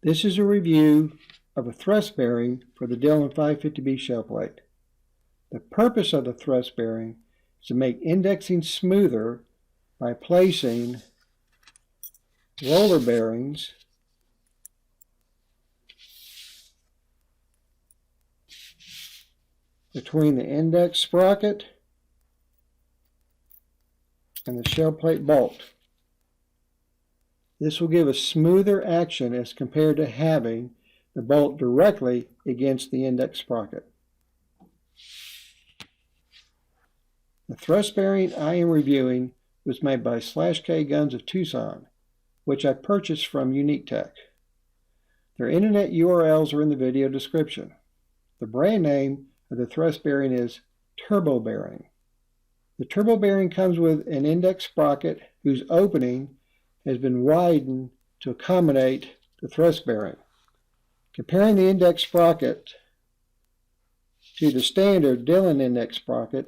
This is a review of a thrust bearing for the Dillon 550B shell plate. The purpose of the thrust bearing is to make indexing smoother by placing roller bearings between the index sprocket and the shell plate bolt. This will give a smoother action as compared to having the bolt directly against the index sprocket. The thrust bearing I am reviewing was made by /K Guns of Tucson, which I purchased from Unique Tech. Their internet URLs are in the video description. The brand name of the thrust bearing is Turbo Bearing. The turbo bearing comes with an index sprocket whose opening has been widened to accommodate the thrust bearing. Comparing the index sprocket to the standard Dillon index sprocket,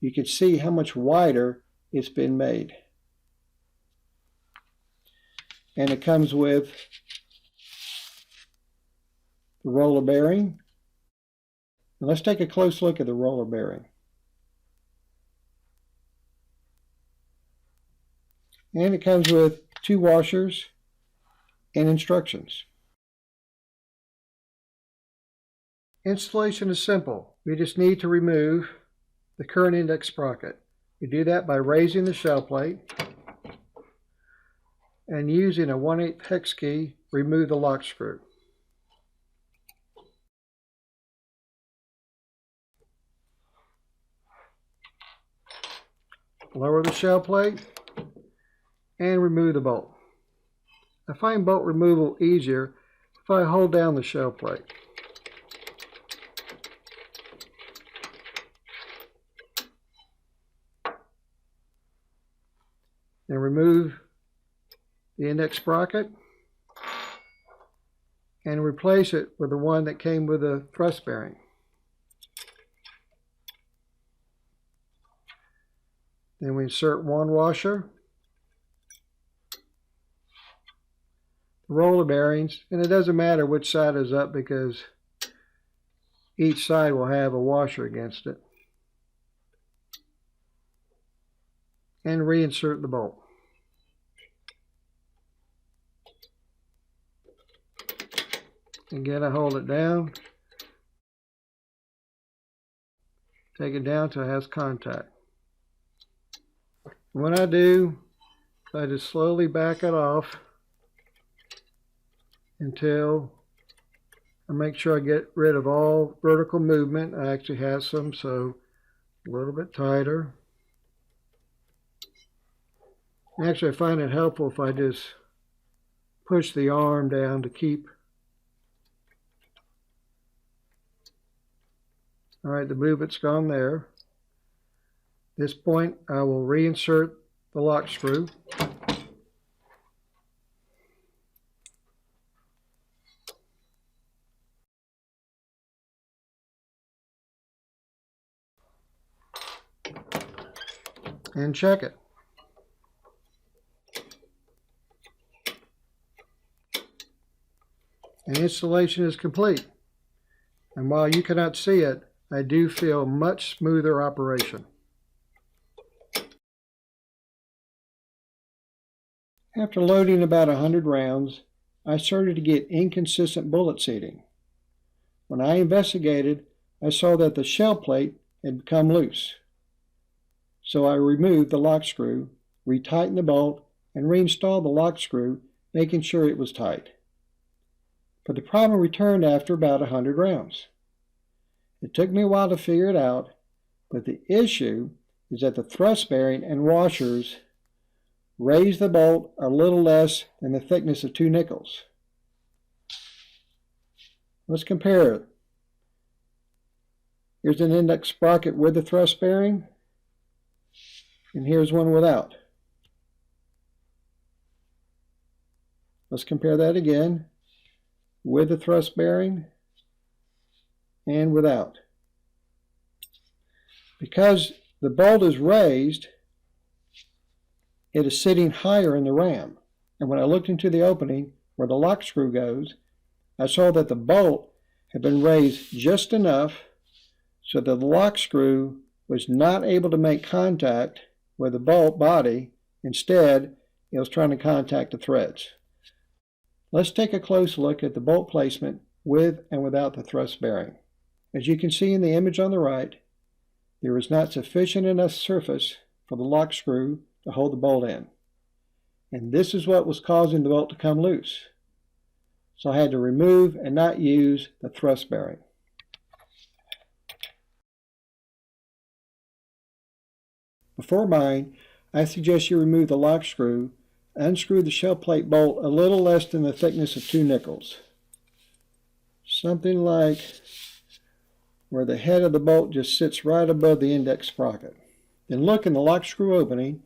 you can see how much wider it's been made. And it comes with the roller bearing. Now let's take a close look at the roller bearing. And it comes with 2 washers and instructions. Installation is simple. We just need to remove the current index sprocket. We do that by raising the shell plate and using a 1/8 hex key, remove the lock screw. Lower the shell plate and remove the bolt. I find bolt removal easier if I hold down the shell plate. Then remove the index sprocket and replace it with the one that came with the thrust bearing. Then we insert 1 washer, the roller bearings, and it doesn't matter which side is up because each side will have a washer against it, and reinsert the bolt. Again, I hold it down, take it down till it has contact. When I do, I just slowly back it off until I make sure I get rid of all vertical movement. I actually have some, so a little bit tighter. Actually, I find it helpful if I just push the arm down to keep. All right, the movement's gone there. At this point, I will reinsert the lock screw. And check it. And installation is complete. And while you cannot see it, I do feel much smoother operation. After loading about 100 rounds, I started to get inconsistent bullet seating. When I investigated, I saw that the shell plate had become loose. So I removed the lock screw, retightened the bolt, and reinstalled the lock screw, making sure it was tight. But the problem returned after about 100 rounds. It took me a while to figure it out, but the issue is that the thrust bearing and washers raise the bolt a little less than the thickness of 2 nickels. Let's compare it. Here's an index sprocket with the thrust bearing, and here's one without. Let's compare that again, with the thrust bearing and without. Because the bolt is raised, it is sitting higher in the ram. And when I looked into the opening, where the lock screw goes, I saw that the bolt had been raised just enough so that the lock screw was not able to make contact with the bolt body. Instead, it was trying to contact the threads. Let's take a close look at the bolt placement with and without the thrust bearing. As you can see in the image on the right, there is not sufficient enough surface for the lock screw to hold the bolt in. And this is what was causing the bolt to come loose. So I had to remove and not use the thrust bearing. Before buying, I suggest you remove the lock screw, unscrew the shell plate bolt a little less than the thickness of 2 nickels. Something like where the head of the bolt just sits right above the index sprocket. Then look in the lock screw opening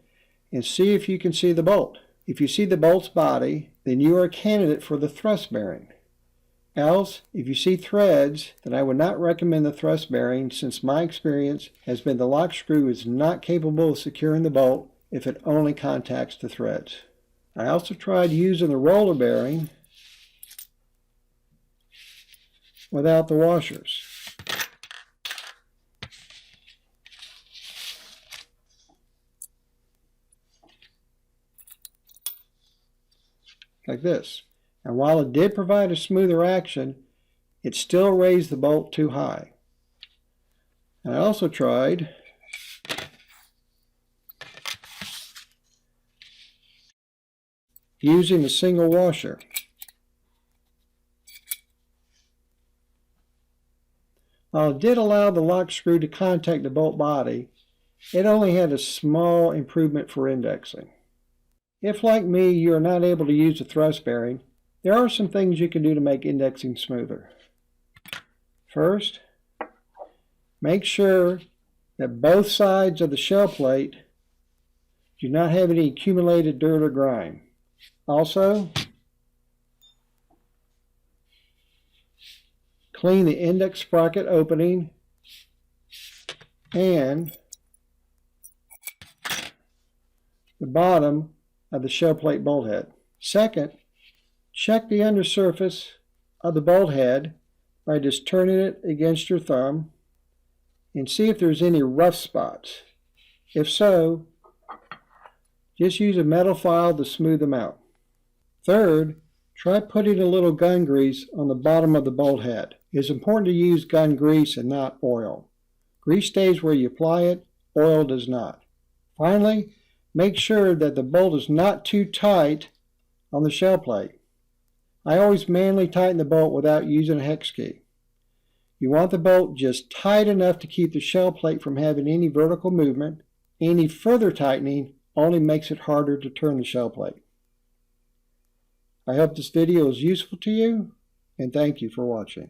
and see if you can see the bolt. If you see the bolt's body, then you are a candidate for the thrust bearing. Else, if you see threads, then I would not recommend the thrust bearing, since my experience has been the lock screw is not capable of securing the bolt if it only contacts the threads. I also tried using the roller bearing without the washers. Like this. And while it did provide a smoother action, it still raised the bolt too high. And I also tried using a single washer. While it did allow the lock screw to contact the bolt body, it only had a small improvement for indexing. If, like me, you are not able to use the thrust bearing, there are some things you can do to make indexing smoother. First, make sure that both sides of the shell plate do not have any accumulated dirt or grime. Also, clean the index sprocket opening and the bottom of the shell plate bolt head. Second, check the undersurface of the bolt head by just turning it against your thumb and see if there's any rough spots. If so, just use a metal file to smooth them out. Third, try putting a little gun grease on the bottom of the bolt head. It is important to use gun grease and not oil. Grease stays where you apply it, oil does not. Finally, make sure that the bolt is not too tight on the shell plate. I always manually tighten the bolt without using a hex key. You want the bolt just tight enough to keep the shell plate from having any vertical movement. Any further tightening only makes it harder to turn the shell plate. I hope this video is useful to you, and thank you for watching.